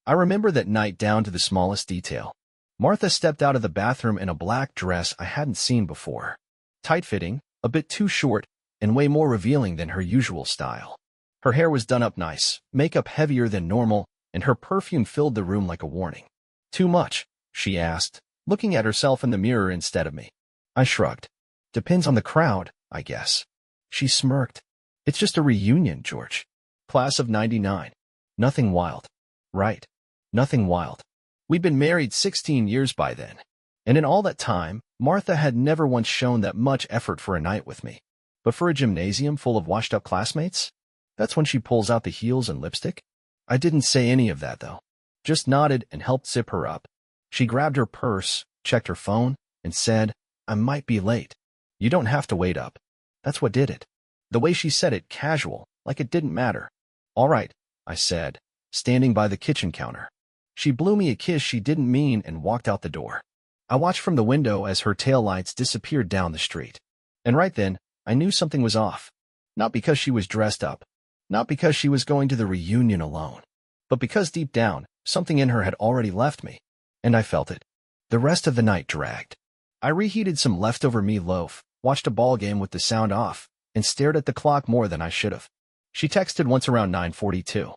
I remember that night down to the smallest detail. Martha stepped out of the bathroom in a black dress I hadn't seen before. Tight-fitting, a bit too short, and way more revealing than her usual style. Her hair was done up nice, makeup heavier than normal, and her perfume filled the room like a warning. "Too much?" she asked, looking at herself in the mirror instead of me. I shrugged. "Depends on the crowd, I guess." She smirked. "It's just a reunion, George. Class of '99. Nothing wild." Right. Nothing wild. We'd been married 16 years by then. And in all that time, Martha had never once shown that much effort for a night with me. But for a gymnasium full of washed-up classmates? That's when she pulls out the heels and lipstick? I didn't say any of that, though. Just nodded and helped zip her up. She grabbed her purse, checked her phone, and said, "I might be late." "You don't have to wait up." That's what did it. The way she said it, casual, like it didn't matter. "All right," I said, standing by the kitchen counter. She blew me a kiss she didn't mean and walked out the door. I watched from the window as her taillights disappeared down the street. And right then, I knew something was off. Not because she was dressed up. Not because she was going to the reunion alone. But because deep down, something in her had already left me. And I felt it. The rest of the night dragged. I reheated some leftover meatloaf, watched a ball game with the sound off, and stared at the clock more than I should have. She texted once around 9:42.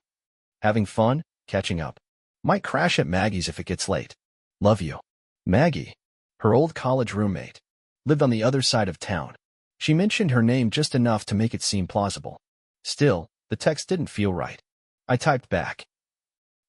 "Having fun? Catching up. Might crash at Maggie's if it gets late. Love you." Maggie, her old college roommate, lived on the other side of town. She mentioned her name just enough to make it seem plausible. Still, the text didn't feel right. I typed back,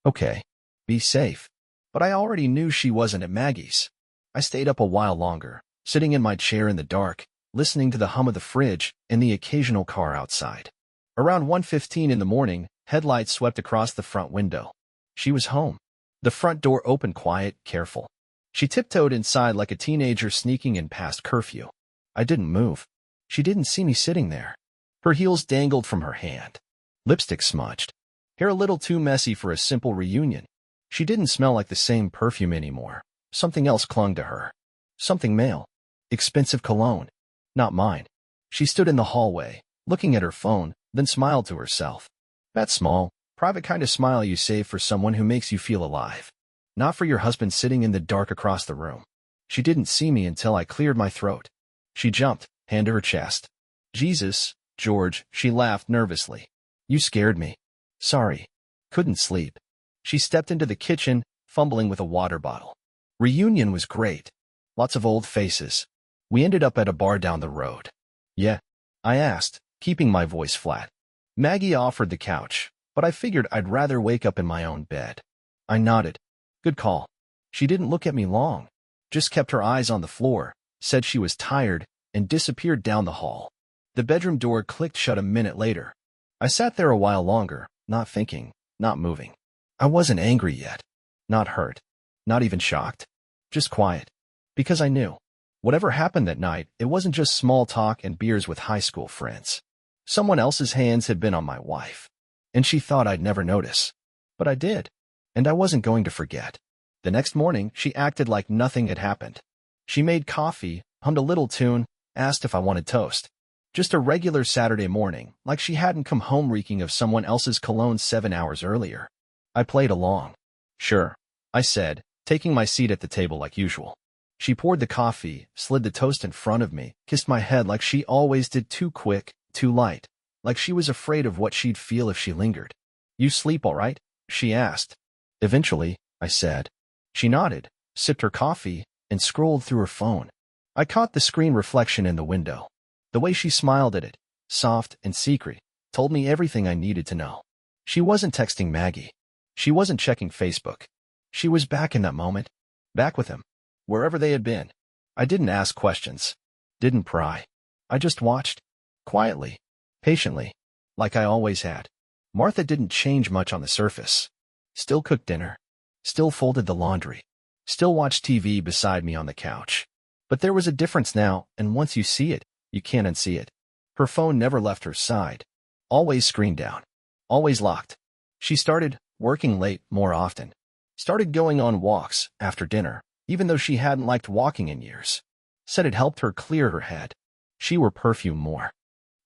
"Okay, be safe." But I already knew she wasn't at Maggie's. I stayed up a while longer, sitting in my chair in the dark, listening to the hum of the fridge and the occasional car outside. Around 1:15 in the morning, headlights swept across the front window. She was home. The front door opened quiet, careful. She tiptoed inside like a teenager sneaking in past curfew. I didn't move. She didn't see me sitting there. Her heels dangled from her hand. Lipstick smudged. Hair a little too messy for a simple reunion. She didn't smell like the same perfume anymore. Something else clung to her. Something male. Expensive cologne. Not mine. She stood in the hallway, looking at her phone, then smiled to herself. That small, private kind of smile you save for someone who makes you feel alive. Not for your husband sitting in the dark across the room. She didn't see me until I cleared my throat. She jumped, hand to her chest. "Jesus, George," she laughed nervously. "You scared me." "Sorry. Couldn't sleep." She stepped into the kitchen, fumbling with a water bottle. Reunion was great. Lots of old faces. We ended up at a bar down the road. "Yeah?" I asked, keeping my voice flat. Maggie offered the couch, but I figured I'd rather wake up in my own bed. I nodded. "Good call." She didn't look at me long, just kept her eyes on the floor, said she was tired, and disappeared down the hall. The bedroom door clicked shut a minute later. I sat there a while longer, not thinking, not moving. I wasn't angry yet. Not hurt. Not even shocked. Just quiet. Because I knew. Whatever happened that night, it wasn't just small talk and beers with high school friends. Someone else's hands had been on my wife. And she thought I'd never notice. But I did. And I wasn't going to forget. The next morning, she acted like nothing had happened. She made coffee, hummed a little tune, asked if I wanted toast. Just a regular Saturday morning, like she hadn't come home reeking of someone else's cologne 7 hours earlier. I played along. "Sure," I said, taking my seat at the table like usual. She poured the coffee, slid the toast in front of me, kissed my head like she always did, too quick, too light, like she was afraid of what she'd feel if she lingered. "You sleep all right?" she asked. "Eventually," I said. She nodded, sipped her coffee, and scrolled through her phone. I caught the screen reflection in the window. The way she smiled at it, soft and secret, told me everything I needed to know. She wasn't texting Maggie. She wasn't checking Facebook. She was back in that moment. Back with him. Wherever they had been. I didn't ask questions. Didn't pry. I just watched. Quietly. Patiently. Like I always had. Martha didn't change much on the surface. Still cooked dinner. Still folded the laundry. Still watched TV beside me on the couch. But there was a difference now, and once you see it, you can't unsee it. Her phone never left her side. Always screen down. Always locked. She started working late more often. Started going on walks after dinner, even though she hadn't liked walking in years. Said it helped her clear her head. She wore perfume more.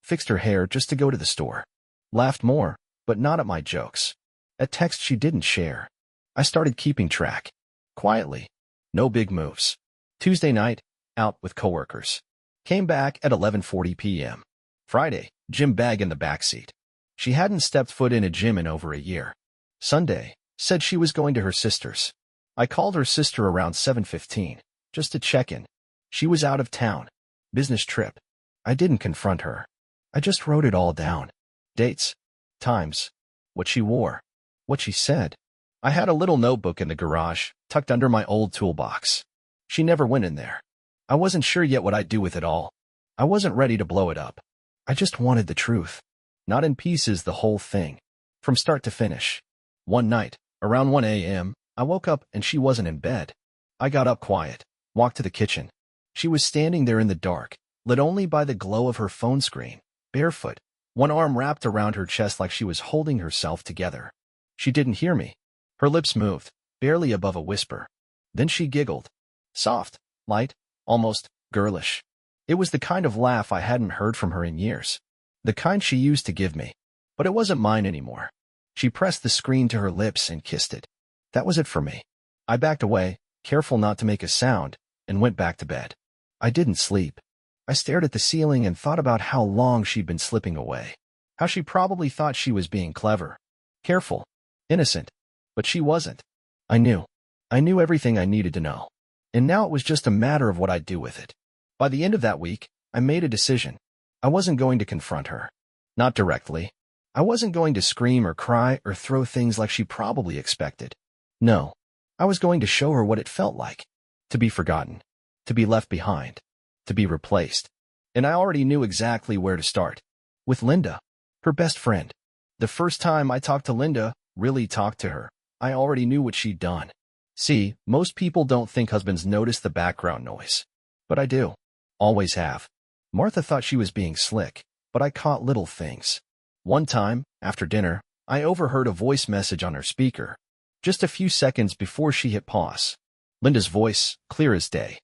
Fixed her hair just to go to the store. Laughed more, but not at my jokes. At texts she didn't share. I started keeping track. Quietly. No big moves. Tuesday night, out with coworkers. Came back at 11:40 p.m. Friday, gym bag in the backseat. She hadn't stepped foot in a gym in over a year. Sunday, said she was going to her sister's. I called her sister around 7:15, just to check in. She was out of town. Business trip. I didn't confront her. I just wrote it all down. Dates. Times. What she wore. What she said. I had a little notebook in the garage, tucked under my old toolbox. She never went in there. I wasn't sure yet what I'd do with it all. I wasn't ready to blow it up. I just wanted the truth. Not in pieces, the whole thing. From start to finish. One night, around 1 a.m., I woke up and she wasn't in bed. I got up quiet, walked to the kitchen. She was standing there in the dark, lit only by the glow of her phone screen, barefoot, one arm wrapped around her chest like she was holding herself together. She didn't hear me. Her lips moved, barely above a whisper. Then she giggled. Soft, light, almost girlish. It was the kind of laugh I hadn't heard from her in years. The kind she used to give me. But it wasn't mine anymore. She pressed the screen to her lips and kissed it. That was it for me. I backed away, careful not to make a sound, and went back to bed. I didn't sleep. I stared at the ceiling and thought about how long she'd been slipping away. How she probably thought she was being clever, careful, innocent. But she wasn't. I knew. I knew everything I needed to know. And now it was just a matter of what I'd do with it. By the end of that week, I made a decision. I wasn't going to confront her. Not directly. I wasn't going to scream or cry or throw things like she probably expected. No. I was going to show her what it felt like. To be forgotten. To be left behind. To be replaced. And I already knew exactly where to start. With Linda. Her best friend. The first time I talked to Linda, really talked to her, I already knew what she'd done. See, most people don't think husbands notice the background noise. But I do. Always have. Martha thought she was being slick, but I caught little things. One time, after dinner, I overheard a voice message on her speaker, just a few seconds before she hit pause. Linda's voice, clear as day.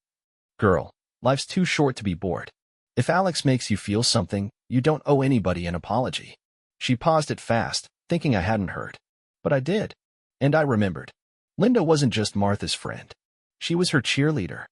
Girl, life's too short to be bored. If Alex makes you feel something, you don't owe anybody an apology. She paused it fast, thinking I hadn't heard. But I did. And I remembered. Linda wasn't just Martha's friend. She was her cheerleader,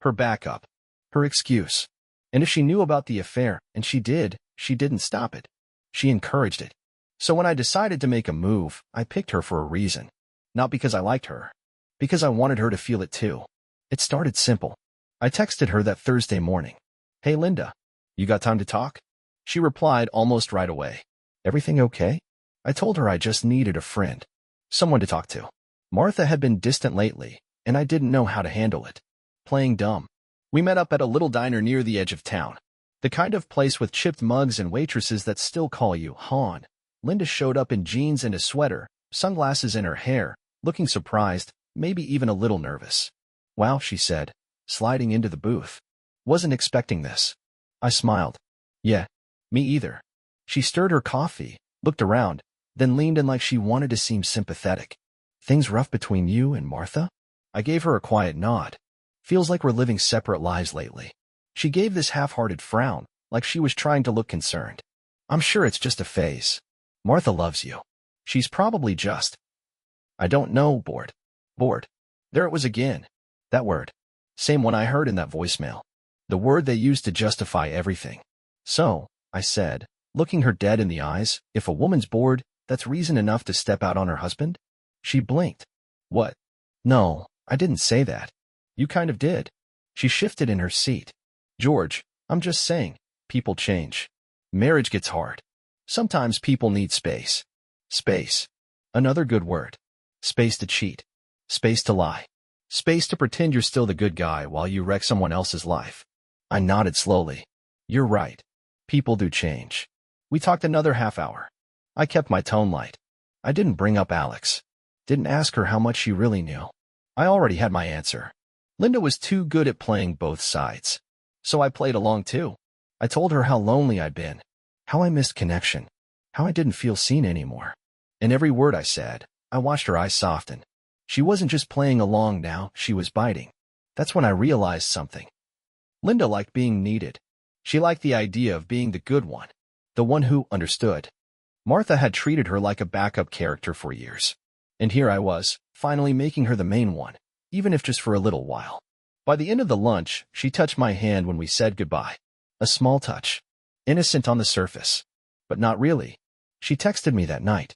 her backup, her excuse. And if she knew about the affair, and she did, she didn't stop it. She encouraged it. So when I decided to make a move, I picked her for a reason. Not because I liked her. Because I wanted her to feel it too. It started simple. I texted her that Thursday morning. Hey Linda, you got time to talk? She replied almost right away. Everything okay? I told her I just needed a friend. Someone to talk to. Martha had been distant lately, and I didn't know how to handle it. Playing dumb. We met up at a little diner near the edge of town. The kind of place with chipped mugs and waitresses that still call you hon. Linda showed up in jeans and a sweater, sunglasses in her hair, looking surprised, maybe even a little nervous. Wow, she said, sliding into the booth. Wasn't expecting this. I smiled. Yeah, me either. She stirred her coffee, looked around, then leaned in like she wanted to seem sympathetic. Things rough between you and Martha? I gave her a quiet nod. Feels like we're living separate lives lately. She gave this half-hearted frown, like she was trying to look concerned. I'm sure it's just a phase. Martha loves you. She's probably just. I don't know, bored. Bored. There it was again. That word. Same one I heard in that voicemail. The word they used to justify everything. So, I said, looking her dead in the eyes, if a woman's bored, that's reason enough to step out on her husband? She blinked. What? No, I didn't say that. You kind of did. She shifted in her seat. George, I'm just saying, people change. Marriage gets hard. Sometimes people need space. Space. Another good word. Space to cheat. Space to lie. Space to pretend you're still the good guy while you wreck someone else's life. I nodded slowly. You're right. People do change. We talked another half hour. I kept my tone light. I didn't bring up Alex. Didn't ask her how much she really knew. I already had my answer. Linda was too good at playing both sides. So I played along too. I told her how lonely I'd been. How I missed connection. How I didn't feel seen anymore. And every word I said, I watched her eyes soften. She wasn't just playing along now, she was biting. That's when I realized something. Linda liked being needed. She liked the idea of being the good one. The one who understood. Martha had treated her like a backup character for years. And here I was, finally making her the main one, even if just for a little while. By the end of the lunch, she touched my hand when we said goodbye. A small touch. Innocent on the surface. But not really. She texted me that night.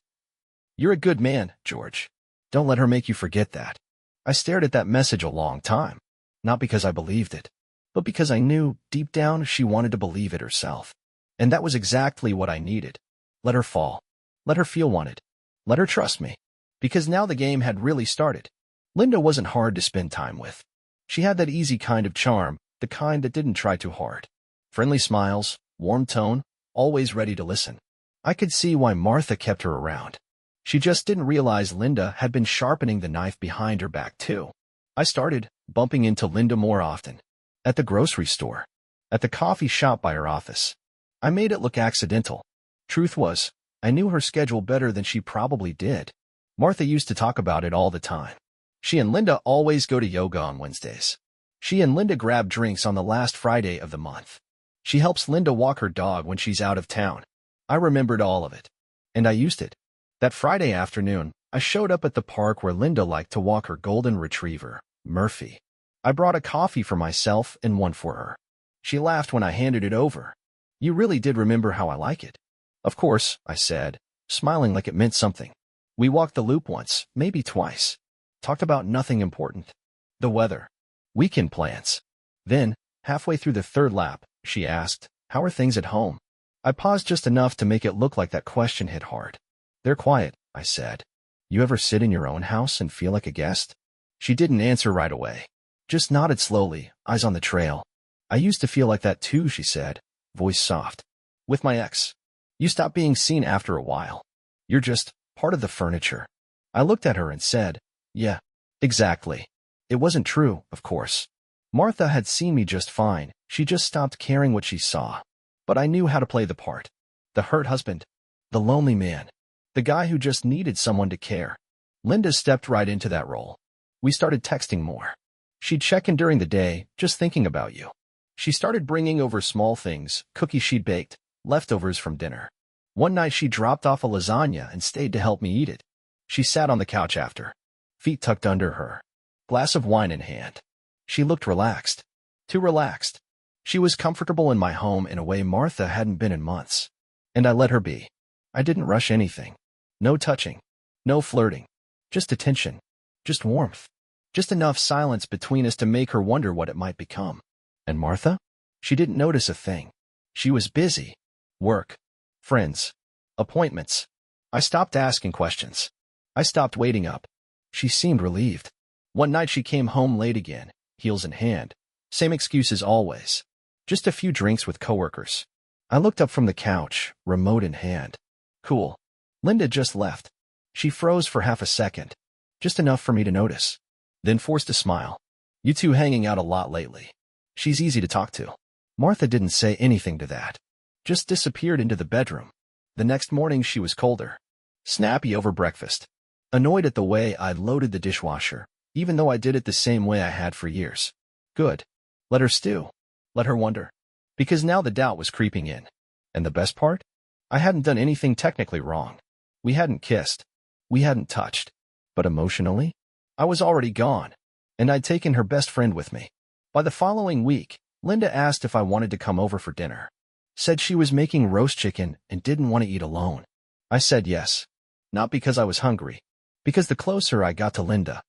"You're a good man, George. Don't let her make you forget that." I stared at that message a long time. Not because I believed it, but because I knew, deep down, she wanted to believe it herself. And that was exactly what I needed. Let her fall. Let her feel wanted. Let her trust me. Because now the game had really started. Linda wasn't hard to spend time with. She had that easy kind of charm, the kind that didn't try too hard. Friendly smiles, warm tone, always ready to listen. I could see why Martha kept her around. She just didn't realize Linda had been sharpening the knife behind her back too. I started bumping into Linda more often. At the grocery store. At the coffee shop by her office. I made it look accidental. Truth was, I knew her schedule better than she probably did. Martha used to talk about it all the time. She and Linda always go to yoga on Wednesdays. She and Linda grab drinks on the last Friday of the month. She helps Linda walk her dog when she's out of town. I remembered all of it. And I used it. That Friday afternoon, I showed up at the park where Linda liked to walk her golden retriever, Murphy. I brought a coffee for myself and one for her. She laughed when I handed it over. "You really did remember how I like it." "Of course," I said, smiling like it meant something. We walked the loop once, maybe twice. Talked about nothing important. The weather. Weekend plans. Then, halfway through the third lap, she asked, "How are things at home?" I paused just enough to make it look like that question hit hard. "They're quiet," I said. "You ever sit in your own house and feel like a guest?" She didn't answer right away. Just nodded slowly, eyes on the trail. "I used to feel like that too," she said, voice soft. "With my ex. You stop being seen after a while. You're just part of the furniture." I looked at her and said, "Yeah, exactly." It wasn't true, of course. Martha had seen me just fine. She just stopped caring what she saw. But I knew how to play the part. The hurt husband. The lonely man. The guy who just needed someone to care. Linda stepped right into that role. We started texting more. She'd check in during the day, just thinking about you. She started bringing over small things, cookies she'd baked, leftovers from dinner. One night she dropped off a lasagna and stayed to help me eat it. She sat on the couch after, feet tucked under her, glass of wine in hand. She looked relaxed. Too relaxed. She was comfortable in my home in a way Martha hadn't been in months. And I let her be. I didn't rush anything. No touching. No flirting. Just attention. Just warmth. Just enough silence between us to make her wonder what it might become. And Martha? She didn't notice a thing. She was busy. Work. Friends. Appointments. I stopped asking questions. I stopped waiting up. She seemed relieved. One night she came home late again, heels in hand. Same excuse as always. Just a few drinks with coworkers. I looked up from the couch, remote in hand. Cool. Linda just left. She froze for half a second. Just enough for me to notice. Then forced a smile. "You two hanging out a lot lately. She's easy to talk to." Martha didn't say anything to that. Just disappeared into the bedroom. The next morning she was colder. Snappy over breakfast. Annoyed at the way I'd loaded the dishwasher, even though I did it the same way I had for years. Good. Let her stew. Let her wonder. Because now the doubt was creeping in. And the best part? I hadn't done anything technically wrong. We hadn't kissed. We hadn't touched. But emotionally? I was already gone. And I'd taken her best friend with me. By the following week, Linda asked if I wanted to come over for dinner. Said she was making roast chicken and didn't want to eat alone. I said yes. Not because I was hungry. Because the closer I got to Linda,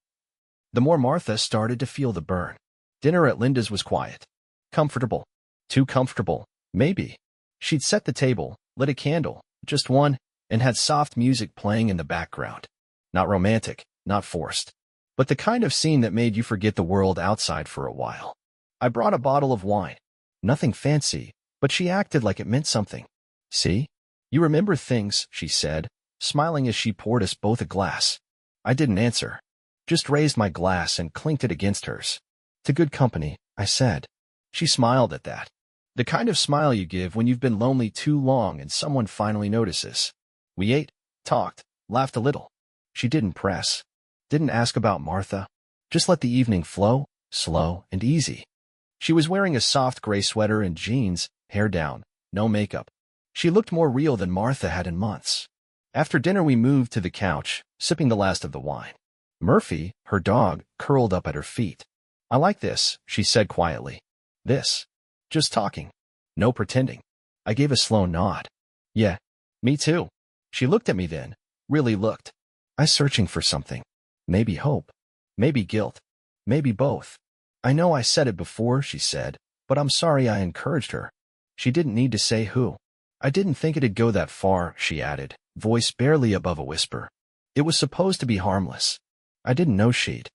the more Martha started to feel the burn. Dinner at Linda's was quiet. Comfortable. Too comfortable, maybe. She'd set the table, lit a candle, just one, and had soft music playing in the background. Not romantic, not forced. But the kind of scene that made you forget the world outside for a while. I brought a bottle of wine. Nothing fancy, but she acted like it meant something. "See? You remember things," she said, smiling as she poured us both a glass. I didn't answer. Just raised my glass and clinked it against hers. "To good company," I said. She smiled at that. The kind of smile you give when you've been lonely too long and someone finally notices. We ate, talked, laughed a little. She didn't press. Didn't ask about Martha. Just let the evening flow, slow and easy. She was wearing a soft gray sweater and jeans, hair down, no makeup. She looked more real than Martha had in months. After dinner, we moved to the couch, sipping the last of the wine. Murphy, her dog, curled up at her feet. I like this, she said quietly. This. Just talking. No pretending. I gave a slow nod. Yeah, me too. She looked at me then, really looked. I searching for something. Maybe hope. Maybe guilt. Maybe both. I know I said it before, she said, but I'm sorry I encouraged her. She didn't need to say who. I didn't think it'd go that far, she added, voice barely above a whisper. It was supposed to be harmless. I didn't know she'd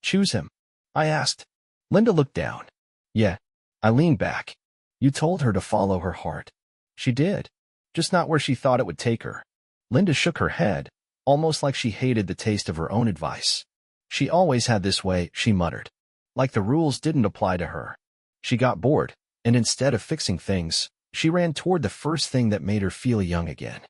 choose him. I asked. Linda looked down. Yeah. I leaned back. You told her to follow her heart. She did. Just not where she thought it would take her. Linda shook her head, almost like she hated the taste of her own advice. She always had this way, she muttered. Like the rules didn't apply to her. She got bored, and instead of fixing things, she ran toward the first thing that made her feel young again.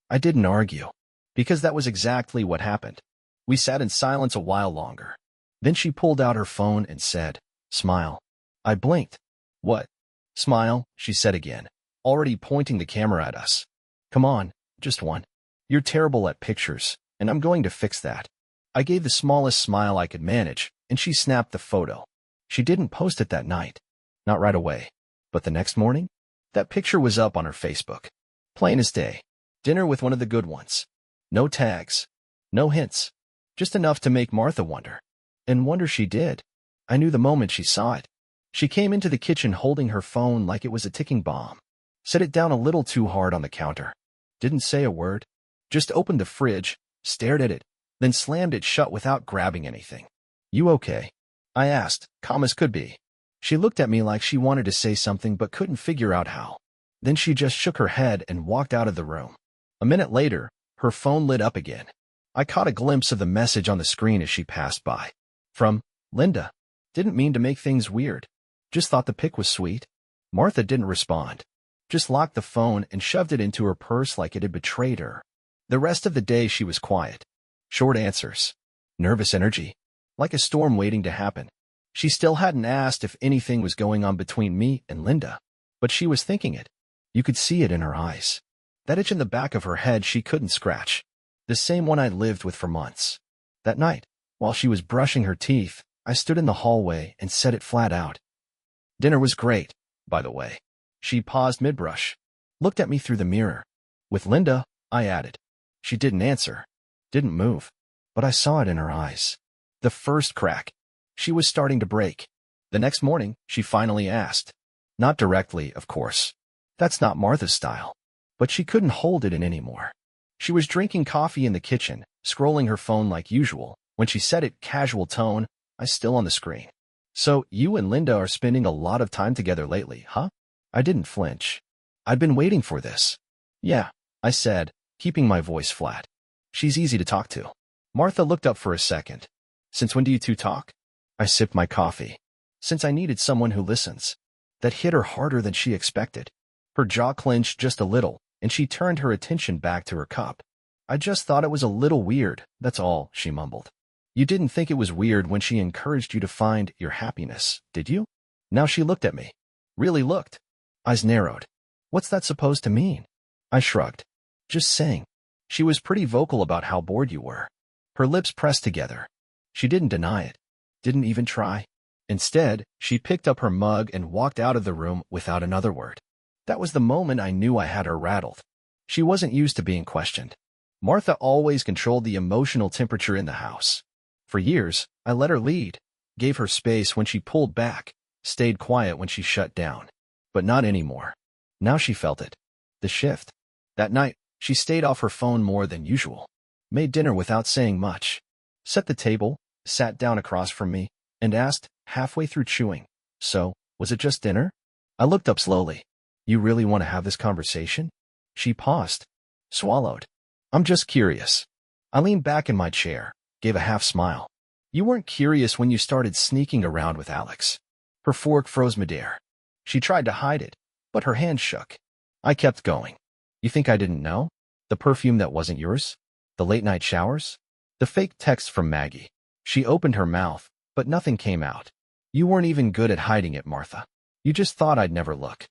I didn't argue, because that was exactly what happened. We sat in silence a while longer. Then she pulled out her phone and said, Smile. I blinked. What? Smile, she said again, already pointing the camera at us. Come on, just one. You're terrible at pictures, and I'm going to fix that. I gave the smallest smile I could manage, and she snapped the photo. She didn't post it that night. Not right away. But the next morning, that picture was up on her Facebook. Plain as day. Dinner with one of the good ones. No tags. No hints. Just enough to make Martha wonder. And wonder she did. I knew the moment she saw it. She came into the kitchen holding her phone like it was a ticking bomb. Set it down a little too hard on the counter. Didn't say a word. Just opened the fridge, stared at it, then slammed it shut without grabbing anything. You okay? I asked, calm as could be. She looked at me like she wanted to say something but couldn't figure out how. Then she just shook her head and walked out of the room. A minute later, her phone lit up again. I caught a glimpse of the message on the screen as she passed by. From Linda. Didn't mean to make things weird. Just thought the pic was sweet. Martha didn't respond. Just locked the phone and shoved it into her purse like it had betrayed her. The rest of the day she was quiet. Short answers. Nervous energy. Like a storm waiting to happen. She still hadn't asked if anything was going on between me and Linda. But she was thinking it. You could see it in her eyes. That itch in the back of her head she couldn't scratch. The same one I'd lived with for months. That night, while she was brushing her teeth, I stood in the hallway and said it flat out. Dinner was great, by the way. She paused mid-brush. Looked at me through the mirror. With Linda, I added. She didn't answer. Didn't move. But I saw it in her eyes. The first crack. She was starting to break. The next morning, she finally asked. Not directly, of course. That's not Martha's style. But she couldn't hold it in anymore. She was drinking coffee in the kitchen, scrolling her phone like usual. When she said it, casual tone, I still on the screen. So, you and Linda are spending a lot of time together lately, huh? I didn't flinch. I'd been waiting for this. Yeah, I said, keeping my voice flat. She's easy to talk to. Martha looked up for a second. Since when do you two talk? I sipped my coffee. Since I needed someone who listens. That hit her harder than she expected. Her jaw clenched just a little, and she turned her attention back to her cup. I just thought it was a little weird, that's all, she mumbled. You didn't think it was weird when she encouraged you to find your happiness, did you? Now she looked at me. Really looked. Eyes narrowed. What's that supposed to mean? I shrugged. Just saying. She was pretty vocal about how bored you were. Her lips pressed together. She didn't deny it. Didn't even try. Instead, she picked up her mug and walked out of the room without another word. That was the moment I knew I had her rattled. She wasn't used to being questioned. Martha always controlled the emotional temperature in the house. For years, I let her lead, gave her space when she pulled back, stayed quiet when she shut down. But not anymore. Now she felt it. The shift. That night, she stayed off her phone more than usual. Made dinner without saying much. Set the table, sat down across from me, and asked, halfway through chewing, So, was it just dinner? I looked up slowly. You really want to have this conversation? She paused. Swallowed. I'm just curious. I leaned back in my chair, gave a half smile. You weren't curious when you started sneaking around with Alex. Her fork froze midair. She tried to hide it, but her hand shook. I kept going. You think I didn't know? The perfume that wasn't yours? The late-night showers? The fake text from Maggie. She opened her mouth, but nothing came out. You weren't even good at hiding it, Martha. You just thought I'd never look.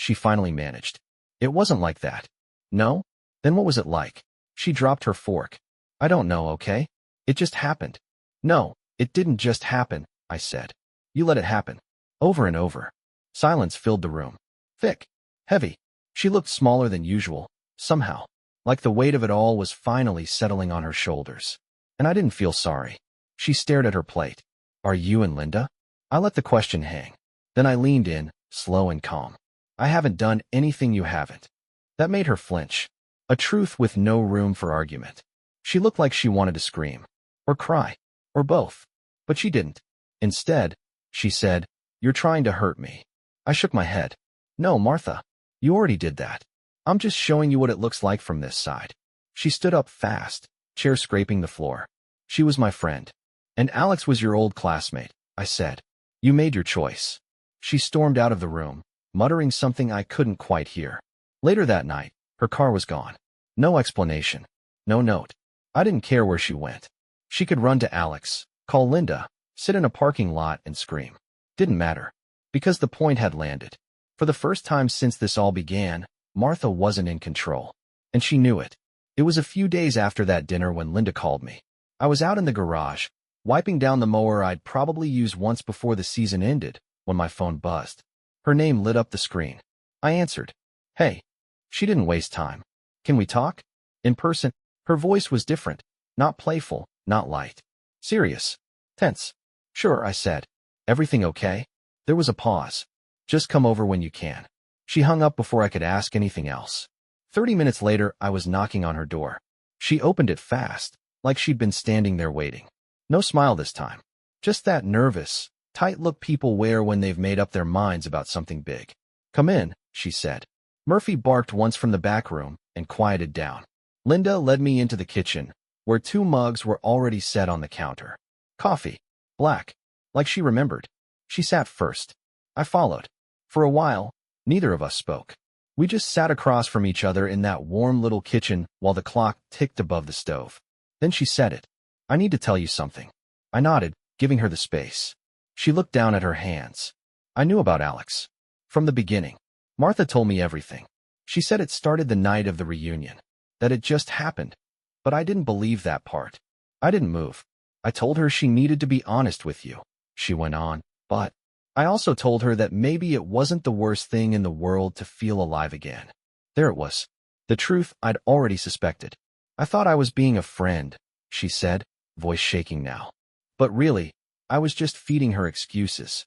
She finally managed. It wasn't like that. No? Then what was it like? She dropped her fork. I don't know, okay? It just happened. No, it didn't just happen, I said. You let it happen. Over and over. Silence filled the room. Thick. Heavy. She looked smaller than usual, somehow. Like the weight of it all was finally settling on her shoulders. And I didn't feel sorry. She stared at her plate. Are you and Linda? I let the question hang. Then I leaned in, slow and calm. I haven't done anything you haven't. That made her flinch. A truth with no room for argument. She looked like she wanted to scream. Or cry. Or both. But she didn't. Instead, she said, You're trying to hurt me. I shook my head. No, Martha. You already did that. I'm just showing you what it looks like from this side. She stood up fast, chair scraping the floor. She was my friend. And Alex was your old classmate, I said. You made your choice. She stormed out of the room, muttering something I couldn't quite hear. Later that night, her car was gone. No explanation. No note. I didn't care where she went. She could run to Alex, call Linda, sit in a parking lot and scream. Didn't matter. Because the point had landed. For the first time since this all began, Martha wasn't in control. And she knew it. It was a few days after that dinner when Linda called me. I was out in the garage, wiping down the mower I'd probably used once before the season ended, when my phone buzzed. Her name lit up the screen. I answered. Hey. She didn't waste time. Can we talk? In person, her voice was different. Not playful, not light. Serious. Tense. Sure, I said. Everything okay? There was a pause. Just come over when you can. She hung up before I could ask anything else. 30 minutes later, I was knocking on her door. She opened it fast, like she'd been standing there waiting. No smile this time. Just that nervous, tight look people wear when they've made up their minds about something big. Come in, she said. Murphy barked once from the back room and quieted down. Linda led me into the kitchen, where 2 mugs were already set on the counter. Coffee. Black. Like she remembered. She sat first. I followed. For a while, neither of us spoke. We just sat across from each other in that warm little kitchen while the clock ticked above the stove. Then she said it. I need to tell you something. I nodded, giving her the space. She looked down at her hands. I knew about Alex. From the beginning. Martha told me everything. She said it started the night of the reunion. That it just happened. But I didn't believe that part. I didn't move. I told her she needed to be honest with you. She went on. But I also told her that maybe it wasn't the worst thing in the world to feel alive again. There it was. The truth I'd already suspected. I thought I was being a friend, she said, voice shaking now. But really, I was just feeding her excuses.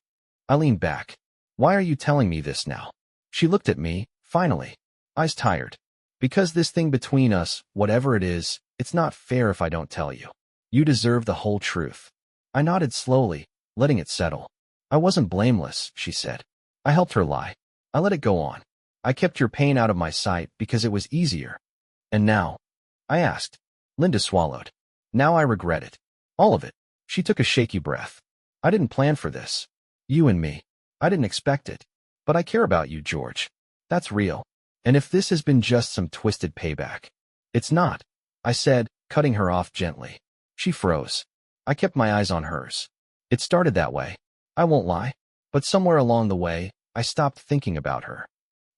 I leaned back. Why are you telling me this now? She looked at me, finally. Eyes tired. Because this thing between us, whatever it is, it's not fair if I don't tell you. You deserve the whole truth. I nodded slowly, letting it settle. I wasn't blameless, she said. I helped her lie. I let it go on. I kept your pain out of my sight because it was easier. And now? I asked. Linda swallowed. Now I regret it. All of it. She took a shaky breath. I didn't plan for this. You and me. I didn't expect it. But I care about you, George. That's real. And if this has been just some twisted payback. It's not. I said, cutting her off gently. She froze. I kept my eyes on hers. It started that way. I won't lie. But somewhere along the way, I stopped thinking about her.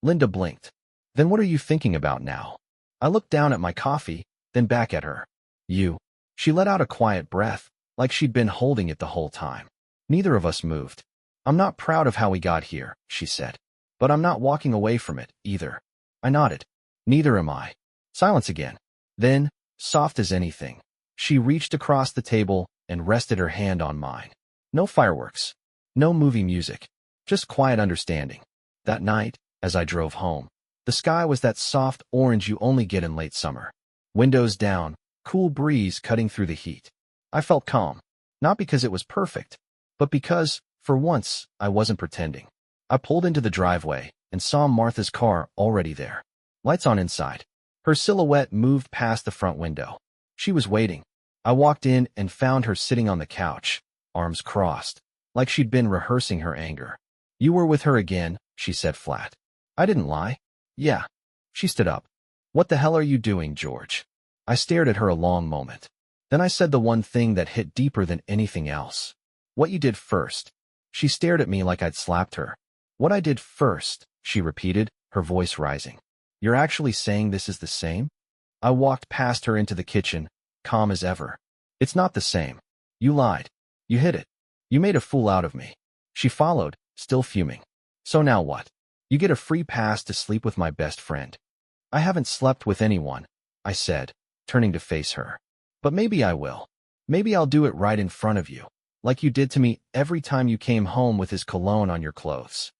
Linda blinked. Then what are you thinking about now? I looked down at my coffee, then back at her. You. She let out a quiet breath, like she'd been holding it the whole time. Neither of us moved. I'm not proud of how we got here, she said. But I'm not walking away from it, either. I nodded. Neither am I. Silence again. Then, soft as anything, she reached across the table and rested her hand on mine. No fireworks. No movie music. Just quiet understanding. That night, as I drove home, the sky was that soft orange you only get in late summer. Windows down, cool breeze cutting through the heat. I felt calm. Not because it was perfect, but because, for once, I wasn't pretending. I pulled into the driveway and saw Martha's car already there. Lights on inside. Her silhouette moved past the front window. She was waiting. I walked in and found her sitting on the couch, arms crossed, like she'd been rehearsing her anger. You were with her again, she said flat. I didn't lie. Yeah. She stood up. What the hell are you doing, George? I stared at her a long moment. Then I said the one thing that hit deeper than anything else. What you did first. She stared at me like I'd slapped her. What I did first, she repeated, her voice rising. You're actually saying this is the same? I walked past her into the kitchen, calm as ever. It's not the same. You lied. You hid it. You made a fool out of me. She followed, still fuming. So now what? You get a free pass to sleep with my best friend. I haven't slept with anyone, I said, turning to face her. But maybe I will. Maybe I'll do it right in front of you, like you did to me every time you came home with his cologne on your clothes.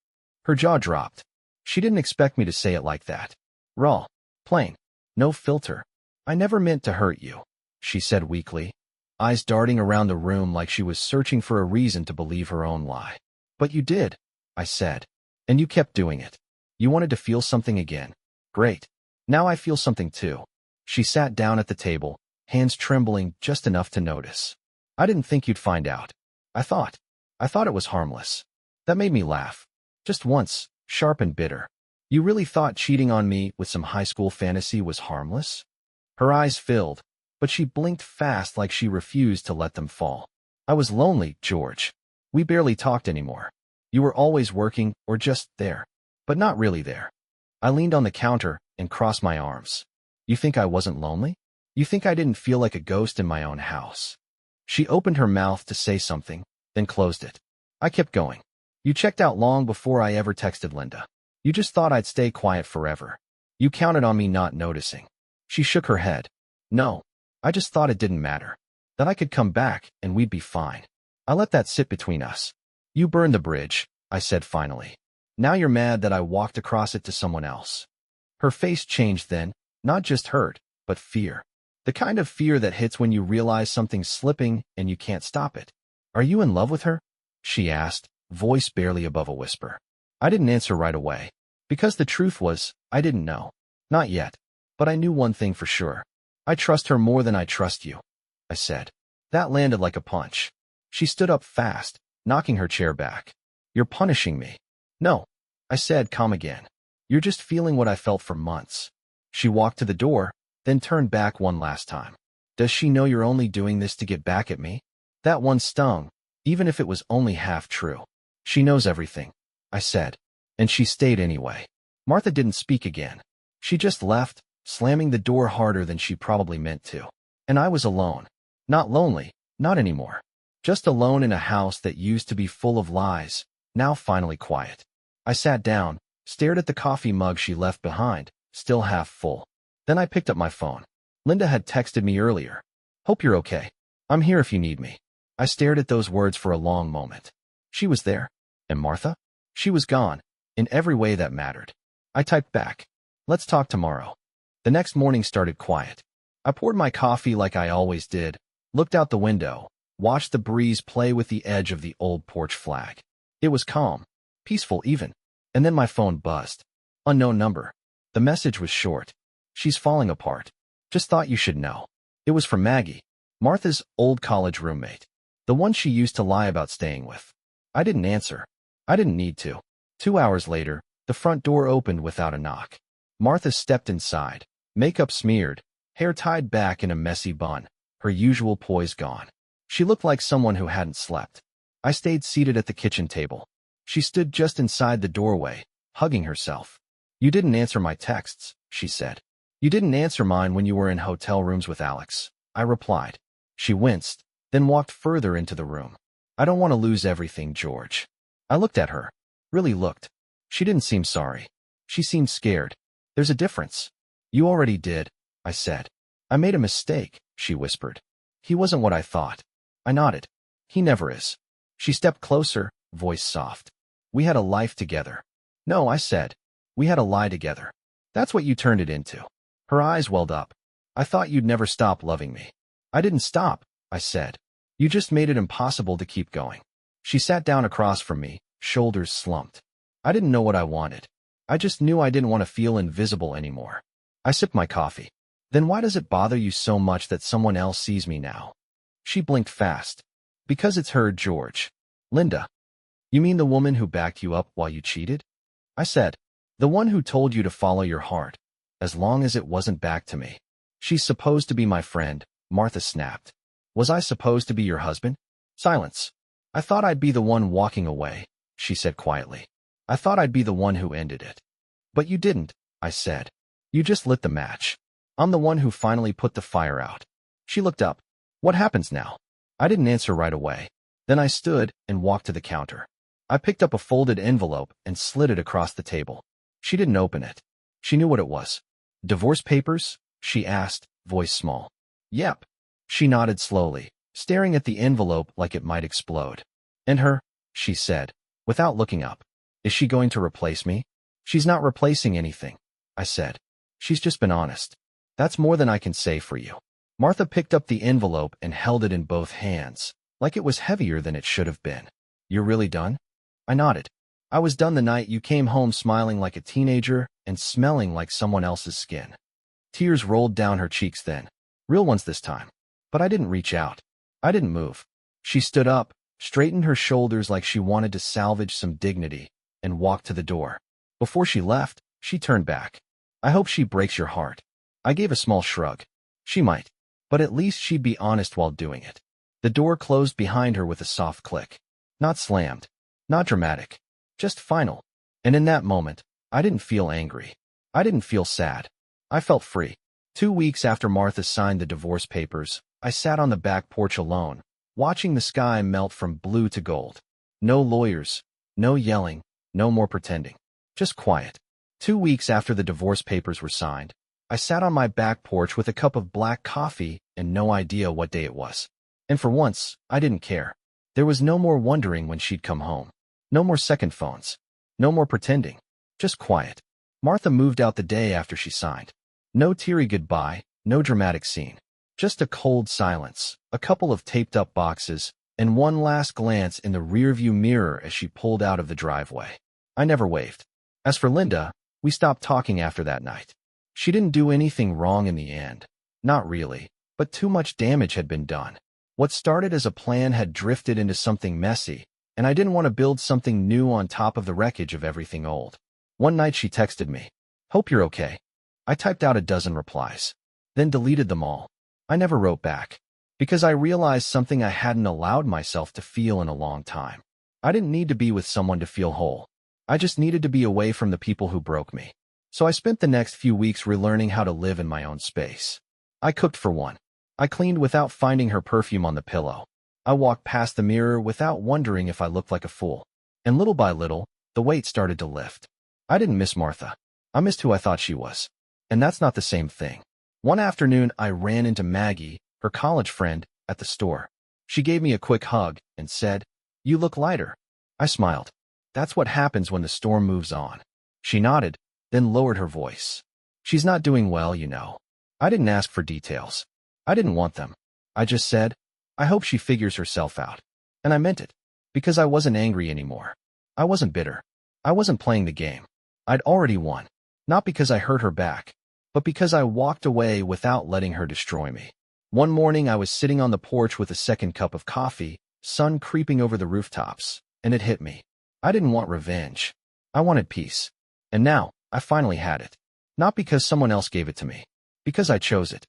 Her jaw dropped. She didn't expect me to say it like that. Raw. Plain. No filter. I never meant to hurt you, she said weakly, eyes darting around the room like she was searching for a reason to believe her own lie. But you did, I said. And you kept doing it. You wanted to feel something again. Great. Now I feel something too. She sat down at the table, hands trembling just enough to notice. I didn't think you'd find out. I thought it was harmless. That made me laugh. Just once, sharp and bitter. You really thought cheating on me with some high school fantasy was harmless? Her eyes filled, but she blinked fast like she refused to let them fall. I was lonely, George. We barely talked anymore. You were always working or just there, but not really there. I leaned on the counter and crossed my arms. You think I wasn't lonely? You think I didn't feel like a ghost in my own house? She opened her mouth to say something, then closed it. I kept going. You checked out long before I ever texted Linda. You just thought I'd stay quiet forever. You counted on me not noticing. She shook her head. No, I just thought it didn't matter. That I could come back and we'd be fine. I let that sit between us. You burned the bridge, I said finally. Now you're mad that I walked across it to someone else. Her face changed then, not just hurt, but fear. The kind of fear that hits when you realize something's slipping and you can't stop it. Are you in love with her? She asked, voice barely above a whisper. I didn't answer right away. Because the truth was, I didn't know. Not yet. But I knew one thing for sure. I trust her more than I trust you, I said. That landed like a punch. She stood up fast, knocking her chair back. You're punishing me. No, I said, calm again. You're just feeling what I felt for months. She walked to the door, then turned back one last time. Does she know you're only doing this to get back at me? That one stung, even if it was only half true. She knows everything, I said. And she stayed anyway. Martha didn't speak again. She just left, slamming the door harder than she probably meant to. And I was alone. Not lonely, not anymore. Just alone in a house that used to be full of lies, now finally quiet. I sat down, stared at the coffee mug she left behind, still half full. Then I picked up my phone. Linda had texted me earlier. Hope you're okay. I'm here if you need me. I stared at those words for a long moment. She was there. And Martha? She was gone, in every way that mattered. I typed back. Let's talk tomorrow. The next morning started quiet. I poured my coffee like I always did, looked out the window, watched the breeze play with the edge of the old porch flag. It was calm, peaceful even. And then my phone buzzed. Unknown number. The message was short. She's falling apart. Just thought you should know. It was from Maggie, Martha's old college roommate. The one she used to lie about staying with. I didn't answer. I didn't need to. 2 hours later, the front door opened without a knock. Martha stepped inside, makeup smeared, hair tied back in a messy bun, her usual poise gone. She looked like someone who hadn't slept. I stayed seated at the kitchen table. She stood just inside the doorway, hugging herself. You didn't answer my texts, she said. You didn't answer mine when you were in hotel rooms with Alex, I replied. She winced, then walked further into the room. I don't want to lose everything, George. I looked at her. Really looked. She didn't seem sorry. She seemed scared. There's a difference. You already did, I said. I made a mistake, she whispered. He wasn't what I thought. I nodded. He never is. She stepped closer, voice soft. We had a life together. No, I said. We had a lie together. That's what you turned it into. Her eyes welled up. I thought you'd never stop loving me. I didn't stop, I said. You just made it impossible to keep going. She sat down across from me, shoulders slumped. I didn't know what I wanted. I just knew I didn't want to feel invisible anymore. I sipped my coffee. Then why does it bother you so much that someone else sees me now? She blinked fast. Because it's her, George. Linda. You mean the woman who backed you up while you cheated? I said. The one who told you to follow your heart, as long as it wasn't back to me. She's supposed to be my friend, Martha snapped. Was I supposed to be your husband? Silence. I thought I'd be the one walking away, she said quietly. I thought I'd be the one who ended it. But you didn't, I said. You just lit the match. I'm the one who finally put the fire out. She looked up. What happens now? I didn't answer right away. Then I stood and walked to the counter. I picked up a folded envelope and slid it across the table. She didn't open it. She knew what it was. Divorce papers? She asked, voice small. Yep. She nodded slowly, staring at the envelope like it might explode. And her? She said, without looking up. Is she going to replace me? She's not replacing anything, I said. She's just been honest. That's more than I can say for you. Martha picked up the envelope and held it in both hands, like it was heavier than it should have been. You're really done? I nodded. I was done the night you came home smiling like a teenager and smelling like someone else's skin. Tears rolled down her cheeks then. Real ones this time. But I didn't reach out. I didn't move. She stood up, straightened her shoulders like she wanted to salvage some dignity, and walked to the door. Before she left, she turned back. I hope she breaks your heart. I gave a small shrug. She might. But at least she'd be honest while doing it. The door closed behind her with a soft click. Not slammed. Not dramatic. Just final. And in that moment, I didn't feel angry. I didn't feel sad. I felt free. 2 weeks after Martha signed the divorce papers, I sat on the back porch alone, watching the sky melt from blue to gold. No lawyers, no yelling, no more pretending. Just quiet. 2 weeks after the divorce papers were signed, I sat on my back porch with a cup of black coffee and no idea what day it was. And for once, I didn't care. There was no more wondering when she'd come home. No more second phones. No more pretending. Just quiet. Martha moved out the day after she signed. No teary goodbye, no dramatic scene. Just a cold silence, a couple of taped-up boxes, and one last glance in the rearview mirror as she pulled out of the driveway. I never waved. As for Linda, we stopped talking after that night. She didn't do anything wrong in the end. Not really, but too much damage had been done. What started as a plan had drifted into something messy, and I didn't want to build something new on top of the wreckage of everything old. One night she texted me, "Hope you're okay." I typed out a dozen replies, then deleted them all. I never wrote back, because I realized something I hadn't allowed myself to feel in a long time. I didn't need to be with someone to feel whole. I just needed to be away from the people who broke me. So I spent the next few weeks relearning how to live in my own space. I cooked for one. I cleaned without finding her perfume on the pillow. I walked past the mirror without wondering if I looked like a fool. And little by little, the weight started to lift. I didn't miss Martha. I missed who I thought she was. And that's not the same thing. One afternoon, I ran into Maggie, her college friend, at the store. She gave me a quick hug and said, "You look lighter." I smiled. That's what happens when the storm moves on. She nodded, then lowered her voice. "She's not doing well, you know." I didn't ask for details. I didn't want them. I just said, "I hope she figures herself out." And I meant it, because I wasn't angry anymore. I wasn't bitter. I wasn't playing the game. I'd already won. Not because I hurt her back, but because I walked away without letting her destroy me. One morning I was sitting on the porch with a second cup of coffee, sun creeping over the rooftops, and it hit me. I didn't want revenge. I wanted peace. And now, I finally had it. Not because someone else gave it to me. Because I chose it.